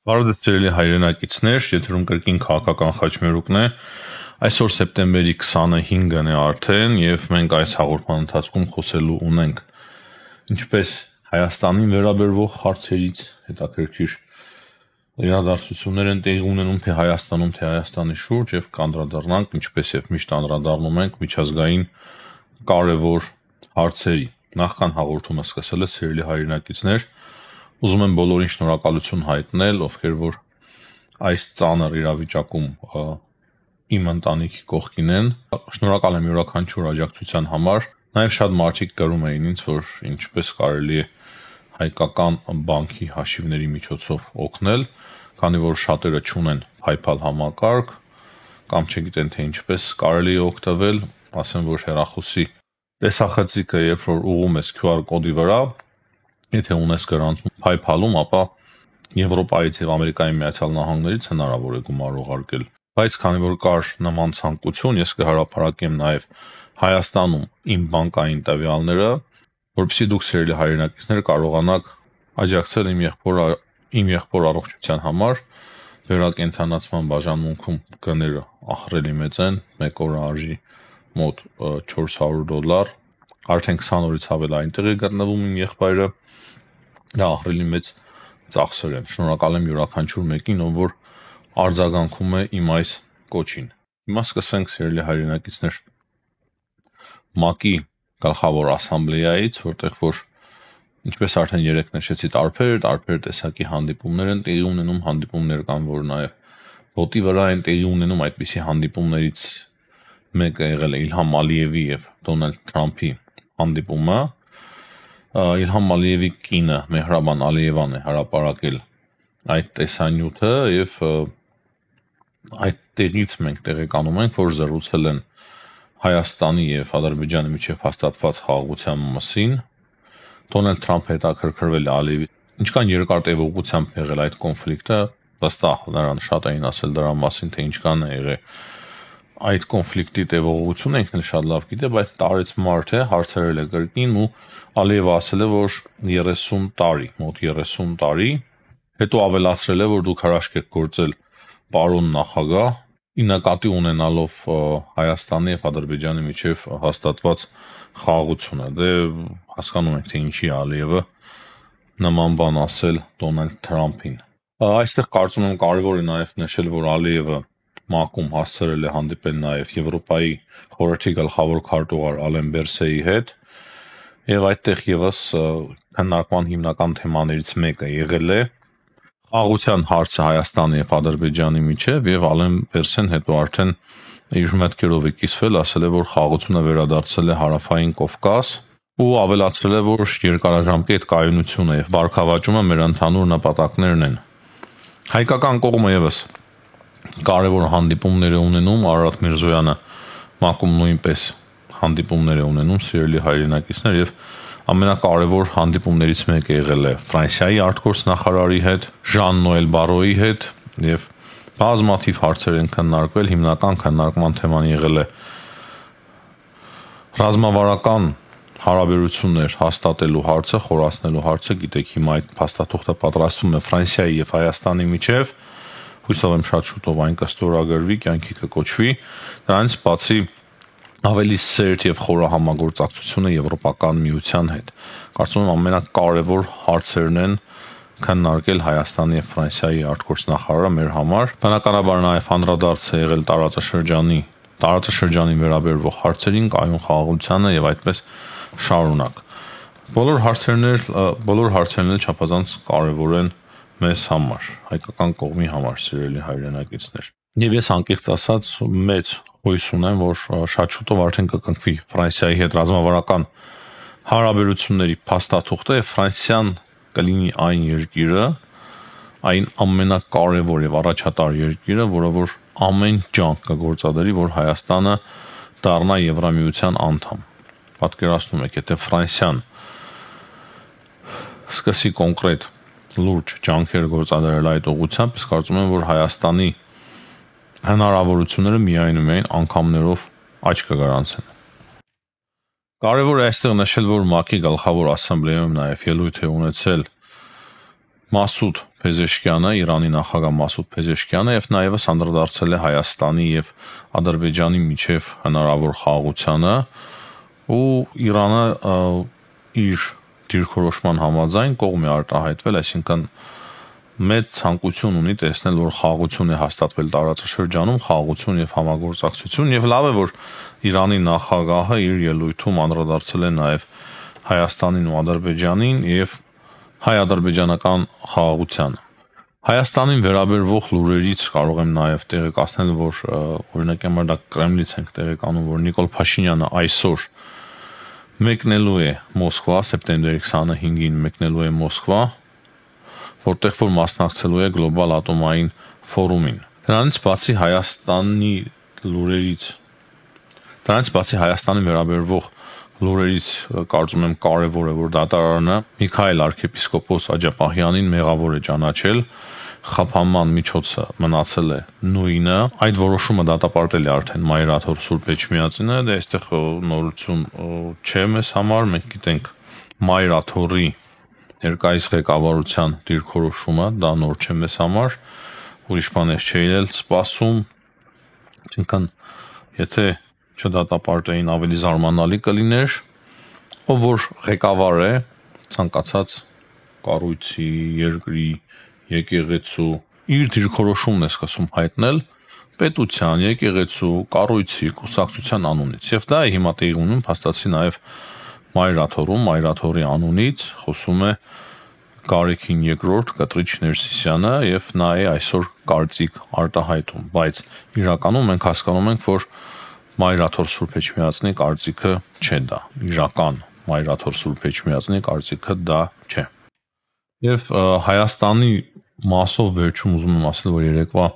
Բարև ձեզ հայրենակիցներ, եթերում կրկին քաղաքական խաչմերուկն է։ Այսօր սեպտեմբերի 25-ն է արդեն եւ մենք այս հաղորդման ընթացքում խոսելու ունենք ինչպես Հայաստանին վերաբերող հարցերից հետաքրքիր իրադարձություններ են տեղի ունենում թե Հայաստանում, թե Հայաստանի շուրջ եւ կանդրադառնանք ինչպես եւ միշտ անդրադառնում ենք միջազգային կարևոր հարցերի։ Նախքան հաղորդումը սկսել է սիրելի հայրենակիցներ, ուզում եմ բոլորին շնորհակալություն հայտնել, ովքեր որ այս ծանր իրավիճակում իմ ընտանիքի կողքին են։ Շնորհակալ եմ յուրաքանչյուր աջակցության համար։ Նաև շատ մարդիկ գրում էին ինձ, որ ինչպես կարելի է հայկական բանկի հաշիվների միջոցով օգնել, քանի որ շատերը չունեն PayPal համակարգ կամ չգիտեն թե ինչպես կարելի է օգտվել, ասեմ որ հեռախոսի տեսախցիկը երբ որ ուղղում ես QR կոդի վրա, եթե ունես գրանցում PayPal-ում, ապա Եվրոպայից եւ Ամերիկայի Միացյալ Նահանգներից հնարավոր է գումար ուղարկել։ Բայց քանի որ կար նման ցանկություն, ես կհրապարակեմ նաեւ Հայաստանում իմ բանկային տվյալները, որովհետեւ դուք սիրելի հայրենակիցներ կարողանաք աջակցել իմ եղբոր առողջության համար վերակենդանացման բաժանմունքում գները ահռելի մեծ են, 1 օրը արժի մոտ $400, արդեն 20 օրից ավել այնտեղ է գտնվում իմ եղբայրը, դա ահռելի մեծ ծախսեր են։ Շնորհակալ եմ յուրաքանչյուր մեկին, ով որ արձագանքում է իմ այս կոչին։ Հիմա սկսենք սիրելի հայրենակիցներ ՄԱԿ-ի գլխավոր ասամբլեայից, որտեղ որ ինչպես արդեն երեք նշեցի, տարբեր տեսակի հանդիպումներ են տեղի ունենում, հանդիպումներ կան, որ նաև ոտի վրա են տեղի ունենում, այդպիսի հանդիպումներից մեկը եղել է Իլհամ Ալիևի եւ Դոնալդ Թրամփի հանդիպումը։ Իլհամ Ալիևի կինը Մեհրաբան Ալիևան է հրապարակել այդ տեսանյութը եւ այդ տեղից մենք տեղեկանում ենք, որ զրուցել են Հայաստանի եւ Ադրբեջանի միջև հաստատված խաղաղության մասին։ Դոնալդ Թրամփը հետաքրքրվել է Ալիևի ինչքան երկար տևողությամբ եղել այդ կոնֆլիկտը, վստահ նրան շատ էին ասել դրա մասին, թե ինչքան է եղել այդ կոնֆլիկտի տևողությունը, ինքն էլ շատ լավ գիտե, բայց տարեց մարդ է, հարցրել է կրկին ու Ալիևը ասել է, որ 30 տարի, մոտ 30 տարի, հետո ավելացրել է, որ դուք հրաշք եք գործել պարոն նախագահ, ի նկատի ունենալով Հայաստանի եւ Ադրբեջանի միջև հաստատված խաղաղությունը։ Դե հասկանում եք, թե ինչի Ալիևը նման բան ասել Դոնալդ Թրամփին։ Այստեղ կարծում եմ կարևոր է նաեւ նշել, որ Ալիևը ՄԱԿ-ում հասցրել է հանդիպել նաեւ Եվրոպայի խորհրդի գլխավոր քարտուղար Ալեն Բերսեի հետ, եւ այդտեղ եւս քննարկման հիմնական թեմաներից մեկը եղել է խաղաղության հարցը Հայաստանի եւ Ադրբեջանի միջև, եւ Ալեն Բերսեն հետո արդեն իր մտքերով է կիսվել, ասել է, որ խաղաղությունը վերադարձել է հարավային Կովկաս ու ավելացրել է, որ երկարաժամկետ կայունությունը եւ բարգավաճումը մեր ընդհանուր նպատակներն են։ Հայկական կողմը եւս կարևոր հանդիպումներ է ունենում, Արարատ Միրզոյանը ՄԱԿ-ում նույնպես հանդիպումներ է ունենում, սիրելի հայրենակիցներ, եւ ամենակարևոր հանդիպումներից մեկը եղել է Ֆրանսիայի արտգործնախարարի հետ, Ժան-Նոել Բարոյի հետ եւ բազմաթիվ հարցեր են քննարկվել, հիմնական քննարկման թեման եղել է ռազմավարական հարաբերություններ հաստատելու հարցը, խորացնելու հարցը, գիտեք հիմա այդ փաստաթուղթը պատրաստվում է Ֆրանսիայի եւ Հայաստանի միջև, հույսով եմ շատ շուտով այն կստորագրվի, կյանքի կկոչվի, դրանից բացի ավելի սերտ եւ խորը համագործակցությունը Եվրոպական միության հետ։ Կարծում եմ ամենակարևոր հարցերն են քննարկել Հայաստանի եւ Ֆրանսիայի արտգործնախարարը մեր համար։ Բնականաբար նաեւ անդրադարձ է եղել տարածաշրջանին վերաբերող հարցերին, կայուն խաղաղությանը եւ այդպես շարունակ։ Բոլոր հարցերն չափազանց կարևոր են մեզ համար, հայկական կողմի համար, սիրելի հայրենակիցներ։ Եվ ես անկեղծ ասած մեծ հույս ունեմ, որ շատ շուտով արդեն կկնքվի Ֆրանսիայի հետ ռազմավարական հարաբերությունների փաստաթուղթը եւ Ֆրանսիան կլինի այն երկիրը, այն ամենակարևոր եւ առաջատար երկիրը, որը որ ամեն ջանք կգործադրի, որ Հայաստանը դառնա Եվրամիության անդամ։ Պատկերացնում եք, եթե Ֆրանսիան սկսի կոնկրետ լուրջ ջանքեր գործադրել այդ ուղղությամբ, ես կարծում եմ, որ Հայաստանի հնարավորությունները միայն անգամներով աճ կգրանցեն։ Կարևոր է այստեղ նշել, որ ՄԱԿ-ի գլխավոր ասամբլեայում նաև ելույթ է ունեցել Մասուդ Փեզեշքյանը, Իրանի նախագահ Մասուդ Փեզեշքյանը եւ նաեւ անդրադարձել է Հայաստանի եւ Ադրբեջանի միջև հնարավոր խաղաղությանը ու Իրանը իր դիրքորոշման համաձայն կողմ է արտահայտվել, այսինքն մեծ ցանկություն ունի տեսնել, որ խաղաղություն է հաստատվել տարածաշրջանում, խաղաղություն եւ համագործակցություն եւ լավ է, որ Իրանի նախագահը իր ելույթում անդրադարձել է նաեւ Հայաստանին ու Ադրբեջանին եւ հայ-ադրբեջանական խաղաղությանը։ Հայաստանին վերաբերվող լուրերից կարող եմ նաեւ տեղեկացնել, որ օրինակ համար դա Կրեմլից ենք տեղեկանում, որ Նիկոլ Փաշինյանը այսօր մեկնելու է Մոսկվա, սեպտեմբերի 25-ին մեկնելու է Մոսկվա, որտեղ որ մասնակցելու է գլոբալ ատոմային ֆորումին։ Դրանից բացի Հայաստանին վերաբերվող լուրերից կարծում եմ կարևոր է, որ դատարանը Միքայել arczepiskopos Աջապահյանին մեղավոր է ճանաչել, խափանման միջոցը մնացել է նույնը, այդ որոշումը դատապարտել է արդեն Մայրաթոր Սուրբ Էջմիածինը, դե այստեղ նորություն չէ մեզ համար, մենք գիտենք Մայրաթորի ներկայիս ղեկավարության դիրքորոշումը, դա նոր չէ մեզ համար, ուրիշ բան չէի էլ սպասում, այսինքն եթե չդատապարտեին ավելի զարմանալի կլիներ, ով որ ղեկավար է ցանկացած կառույցի, երկրի, եկեղեցու, իր դիրքորոշումն է սկսում հայտնել պետության, եկեղեցու, կառույցի, կուսակցության անունից, եւ դա է հիմա տեղի ունում փաստացի նաեւ Մայրաթորում, Մայրաթորի անունից խոսում է Գարեգին II Կտրիչ Ներսիսյանը եւ նա է այսօր կարծիք արտահայտում, բայց իրականում մենք հասկանում ենք, որ Մայրաթոր Սուրբ Էջմիածնի կարծիքը չէ դա, իրական Մայրաթոր Սուրբ Էջմիածնի կարծիքը դա չէ։ Եվ Հայաստանի մասով վերջում ուզում եմ ասել, որ երեկվա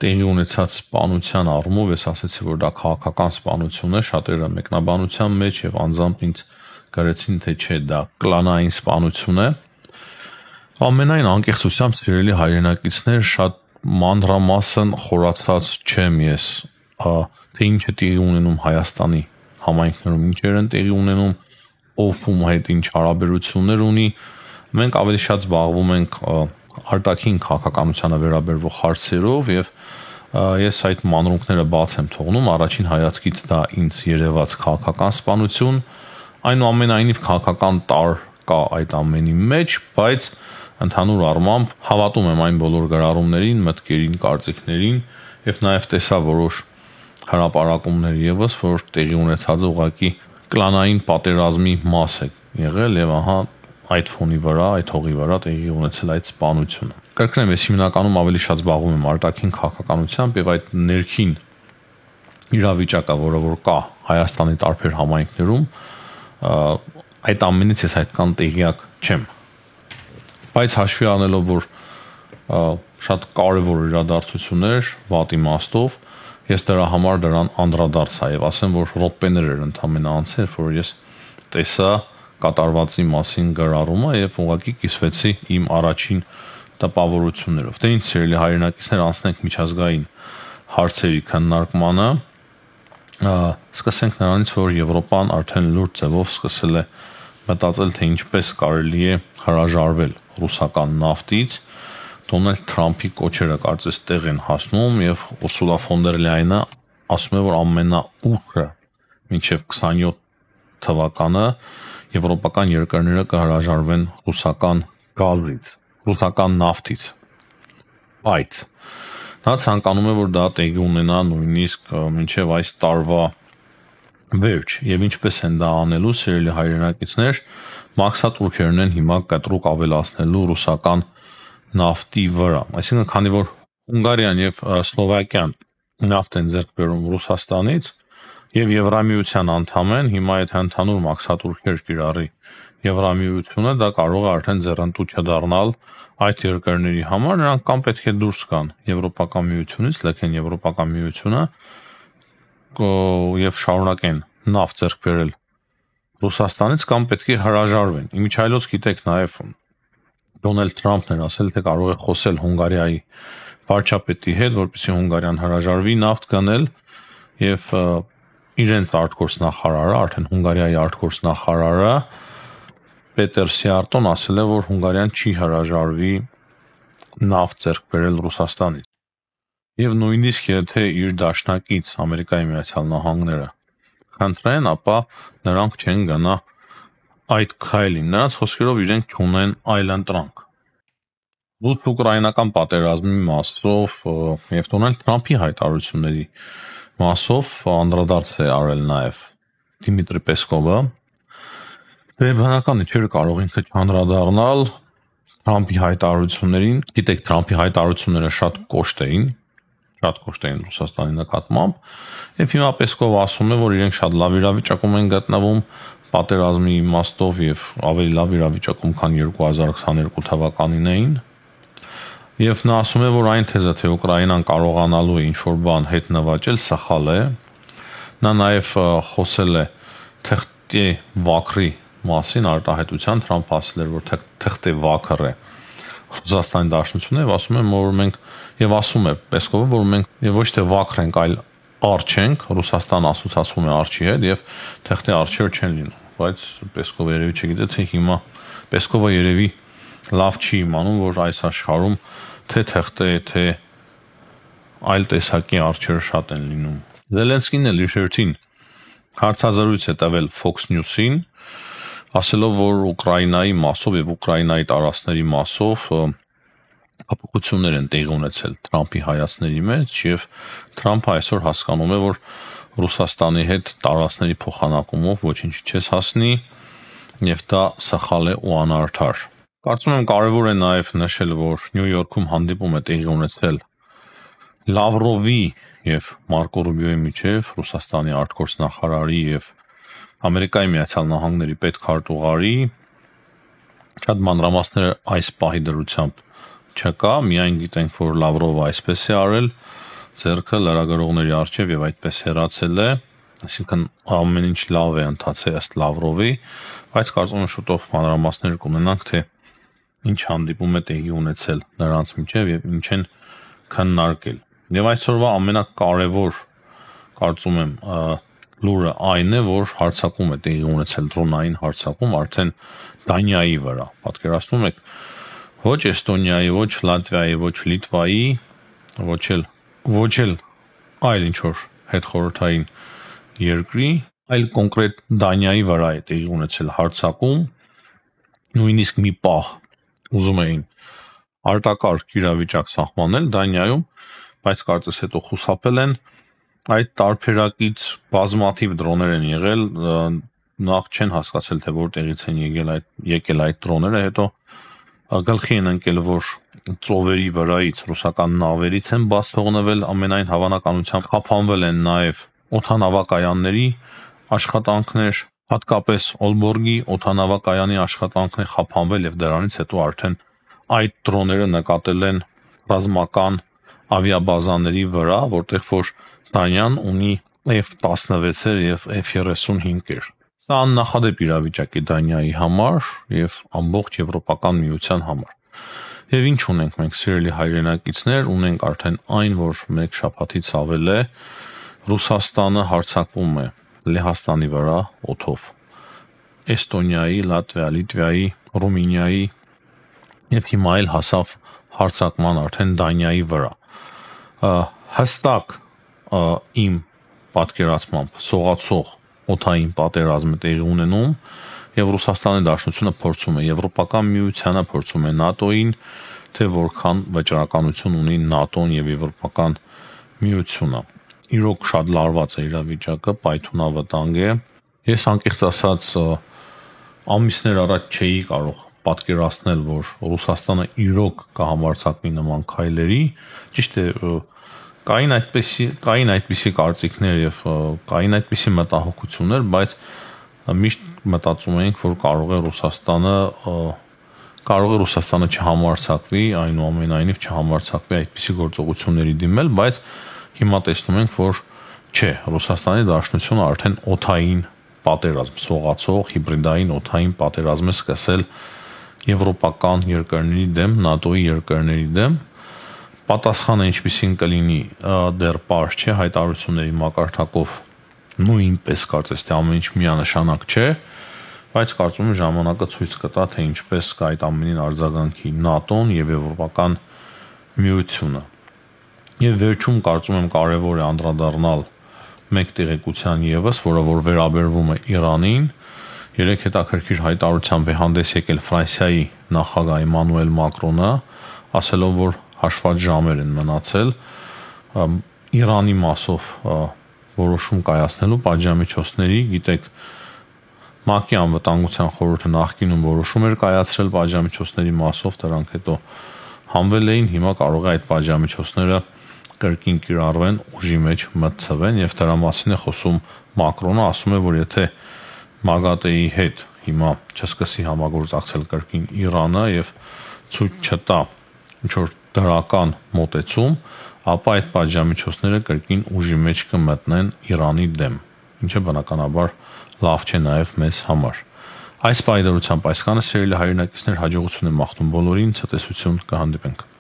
տեղի ունեցած սպանության առումով ես ասացի, որ դա քաղաքական սպանություն է, շատերը մեկնաբանության մեջ եւ անձամբ ինձ գրեցին, թե չէ, դա կլանային սպանություն է։ Ամենայն անկեղծությամբ սիրելի հայրենակիցներ, շատ մանրամասն խորացած չեմ ես, թե ինչ է տեղի ունենում Հայաստանի համայնքներում, ինչեր են տեղի ունենում, ով ում հետ ինչ հարաբերություններ ունի, մենք ավելի շատ զբաղվում ենք արտաքին քաղաքականությանը վերաբերվող հարցերով եւ ես այդ մանրունքները բաց եմ թողնում, առաջին հայացքից դա ինձ երևաց քաղաքական սպանություն, այնուամենայնիվ քաղաքական տար կա այդ ամենի մեջ, բայց ընդհանուր առմամբ հավատում եմ այն բոլոր գրառումներին, մտքերին, կարծիքներին եւ նաեւ տեսա որոշ հրապարակումներ եւս, որ տեղի ունեցածը ուղղակի կլանային պատերազմի մաս է եղել եւ ահա այդ ֆոնի վրա, այդ հողի վրա տեղի ունեցել այդ սպանությունը։ Կրկնեմ, ես հիմնականում ավելի շատ զբաղվում եմ արտաքին քաղաքականությամբ եւ այդ ներքին իրավիճակը, որը որ կա Հայաստանի տարբեր համայնքներում, այդ ամենից ես այդքան տեղյակ չեմ։ Բայց հաշվի առնելով, որ շատ կարևոր իրադարձություններ վատ իմաստով, ես դրա համար դրան անդրադարձա եւ ասեմ, որ րոպեներ էր ընդամենը անցել, որ ես տեսա կատարվածի մասին գրառումը եւ ուղղակի կիսվեցի իմ առաջին տպավորություններով։ Դե ինչ սիրելի հայրենակիցներ, անցնենք միջազգային հարցերի քննարկմանը։ Սկսենք նրանից, որ Եվրոպան արդեն լուրջ ձևով սկսել է մտածել, թե ինչպես կարելի է հրաժարվել ռուսական նավթից։ Դոնալդ Թրամփի կոչերը կարծես տեղ են հասնում եւ Ուրսուլա ֆոն դեր Լայենը ասում է, որ ամենաուղղը մինչեւ 27 թվականը եվրոպական երկրները կհրաժարվեն ռուսական գազից, ռուսական նավթից։ Բայց նա ցանկանում է, որ դա տեղի ունենա նույնիսկ մինչև այս տարվա վերջ, եւ ինչպես են դա անելու, սիրելի հայրենակիցներ, մաքսատուրքերն են հիմա կտրուկ ավելացնելու ռուսական նավթի վրա։ Այսինքն, քանի որ Հունգարիան եւ Սլովակիան նավթ են ձեռք բերում Ռուսաստանից, եւ Եվրամիության անդամ են, հիմա այդ ընդհանուր մաքսատուրքեր կիրառի Եվրամիությունը, դա կարող է արդեն ձեռնտու չդառնալ այդ երկրների համար, նրանք կամ պետք է դուրս գան Եվրոպական միությունից, լքեն Եվրոպական միությունը եւ շարունակեն նավթ ձեռք բերել Ռուսաստանից, կամ պետք է հրաժարվեն։ Իմիջայլոց գիտեք նաեւ Դոնալդ Թրամփն էր ասել, թե կարող է խոսել Հունգարիայի վարչապետի հետ, որպեսզի Հունգարիան հրաժարվի նավթ գնել եւ իրենց արտգործնախարարը, արդեն Հունգարիայի արտգործնախարարը Պետեր Սիարտոն ասել է, որ Հունգարիան չի հրաժարվի նավթ ձեռք բերել Ռուսաստանից։ Եվ նույնիսկ եթե իր դաշնակից Ամերիկայի Միացյալ Նահանգները խնդրեն, ապա նրանք չեն գնա այդ քայլին։ Նրանց խոսքերով իրենք չունեն այլընտրանք։ Ռուս-ուկրաինական պատերազմի մասով եւ Դոնալդ Թրամփի հայտարարությունների մասով անդրադարձ է արել նաեւ Դիմիտրի Պեսկովը։ Դե բնական է, չէր կարող ինքը չանդրադառնալ Թրամփի հայտարարություններին։ Գիտեք, Թրամփի հայտարարությունները շատ կոշտ էին Ռուսաստանի նկատմամբ, եւ հիմա Պեսկովը ասում է, որ իրենք շատ լավ իրավիճակում են գտնվում պատերազմի իմաստով եւ ավելի լավ իրավիճակում, քան 2022 թվականին էին։ Եվ նա ասում է, որ այն թեզը, թե Ուկրաինան կարողանալու է ինչ-որ բան հետ նվաճել, սխալ է։ Նա նաեւ խոսել է թղթի վակրի մասին արտահայտության, Թրամփը ասել էր, որ թղթի վակր է Ռուսաստանի Դաշնությունը, եւ ասում է, որ մենք եւ ասում է Պեսկովը, որ մենք եւ ոչ թե վակր ենք, այլ արջ ենք, Ռուսաստան ասոցացվում է արջի հետ եւ թղթի արջեր չեն լինում, բայց Պեսկովը երևի չգիտե, թե հիմա Պեսկովը երևի լավ չի իմանում, որ այս աշխարհում թե թղթե, թե այլ տեսակի արջեր շատ են լինում։ Զելենսկին էլ իր հերթին հարցազրույց է տվել Fox News-ին, ասելով, որ Ուկրաինայի մասով եւ Ուկրաինայի տարածքների մասով փոփոխություններ են տեղի ունեցել Թրամփի հայացքների մեջ եւ Թրամփը այսօր հասկանում է, որ Ռուսաստանի հետ տարածքների փոխանակումով ոչինչ չես հասնի եւ դա սխալ է ու անարդար։ Կարծում եմ կարեւոր է նաեւ նշել, որ Նյու Յորքում հանդիպում է տեղի ունեցել Լավրովի եւ Մարկո Ռուբիոյի միջեւ, Ռուսաստանի արտգործնախարարի եւ Ամերիկայի Միացյալ Նահանգների պետքարտուղարի, շատ մանրամասներ այս պահի դրությամբ չկա, միայն գիտենք, որ Լավրովը այսպես է արել, ձեռքը լրագրողների առջև եւ այդպես հեռացել է, այսինքն ամեն ինչ լավ է ընթացել ըստ Լավրովի, բայց կարծում եմ շուտով մանրամասներ կունենանք, թե ինչ հանդիպում է տեղի ունեցել նրանց միջև եւ ինչ են քննարկել։ Եվ այսօրվա ամենակարևոր, կարծում եմ, լուրը այն է, որ հարձակում է տեղի ունեցել դրոնային հարձակում արդեն Դանիայի վրա։ Պատկերացնում եք, ոչ Էստոնիայի, ոչ Լատվիայի, ոչ Լիտվայի, ոչ էլ այլ ինչ-որ հետխորհրդային երկրի, այլ կոնկրետ Դանիայի վրա է տեղի ունեցել հարձակում, նույնիսկ մի պահ ուզում էին արտակարգ իրավիճակ սահմանել Դանիայում, բայց կարծես հետո խուսափել են։ Այդ տարբերակից բազմաթիվ դրոներ են եղել, նախ չեն հասկացել, թե որտեղից են եկել այդ դրոները, հետո գլխի են ընկել, որ ծովերի վրայից, ռուսական նավերից են բաց թողնվել, ամենայն հավանականությամբ խափանվել են նաև օդանավակայանների աշխատանքներ, հատկապես Օլբորգի օդանավակայանի աշխատանքն է խափանվել եւ դրանից հետո արդեն այդ դրոները նկատել են ռազմական ավիաբազաների վրա, որտեղ որ Դանիան ունի F-16-եր եւ F-35-եր։ Սա աննախադեպ իրավիճակ է Դանիայի համար եւ ամբողջ Եվրոպական միության համար։ Եվ ինչ ունենք մենք, սիրելի հայրենակիցներ, ունենք արդեն այն, որ մեկ շաբաթից ավել է Ռուսաստանը հարձակվում է Լեհաստանի վրա օդով։ Էստոնիայի, Լատվիա, Լիտվայի, Ռումինիայի եւ հիմա էլ հասավ հարձակման արդեն Դանիայի վրա։ Հստակ իմ պատկերացմամբ սողացող օդային պատերազմ է տեղի ունենում եւ Ռուսաստանի Դաշնությունը փորձում է, Եվրոպական միությանը փորձում է ՆԱՏՕ-ին, թե որքան վճռականություն ունի ՆԱՏՕ-ն եւ Եվրոպական միությունը։ Իրոք շատ լարված է իրավիճակը, պայթունավտանգ է։ Ես անկեղծ ասած ամիսներ առաջ չէի կարող պատկերացնել, որ Ռուսաստանը իրոք կհամարձակվի նման քայլերի, ճիշտ է, կային այդպիսի կարծիքներ եւ կային այդպիսի մտահոգություններ, բայց միշտ մտածում էինք, որ կարող է Ռուսաստանը չհամարձակվի, այնուամենայնիվ չհամարձակվի այդպիսի գործողությունների դիմել, բայց հիմա տեսնում ենք, որ չէ, Ռուսաստանի Դաշնությունը արդեն օդային պատերազմ, սողացող հիբրիդային օդային պատերազմ է սկսել եվրոպական երկրների դեմ, ՆԱՏՕ-ի երկրների դեմ։ Պատասխանը ինչպիսին կլինի, դեռ պարզ չէ, հայտարարությունների մակարդակով նույնպես կարծես թե ամեն ինչ միանշանակ չէ, բայց կարծում եմ ժամանակը ցույց կտա, թե ինչպես կա այդ ամենին արձագանքի ՆԱՏՕ-ն եւ Եվրոպական միությունը։ Եվ վերջում կարծում եմ կարևոր է անդրադառնալ մեկ տեղեկության եւս, որը որ վերաբերվում է Իրանին։ Երեք հետաքրքիր հայտարարությամբ է հանդես եկել Ֆրանսիայի նախագահ Էմանուել Մակրոնը, ասելով, որ հաշված ժամեր են մնացել Իրանի մասով որոշում կայացնելու պատժամիջոցների, գիտեք, ՄԱԿ-ի անվտանգության խորհուրդը նախկինում որոշում էր կայացրել պատժամիջոցների մասով, դրանք հետո հանվել էին, հիմա կարող է այդ պատժամիջոցները կրկին կիրառվեն, ուժի մեջ մտցվեն եւ դրա մասին է խոսում Մակրոնը, ասում է, որ եթե ՄԱԳԱՏԵ-ի հետ հիմա չսկսի համագործակցել կրկին Իրանը եւ ցույց չտա ինչ որ դրական մոտեցում, ապա այդ պատժամիջոցները կրկին ուժի մեջ կմտնեն Իրանի դեմ, ինչը բնականաբար լավ չէ նաեւ մեզ համար։ Այս պայմանությամբ այսքանը սիրելի հայրենակիցներ, հաջողություն եմ մաղթում բոլորին, ցտեսություն, կհանդիպենք։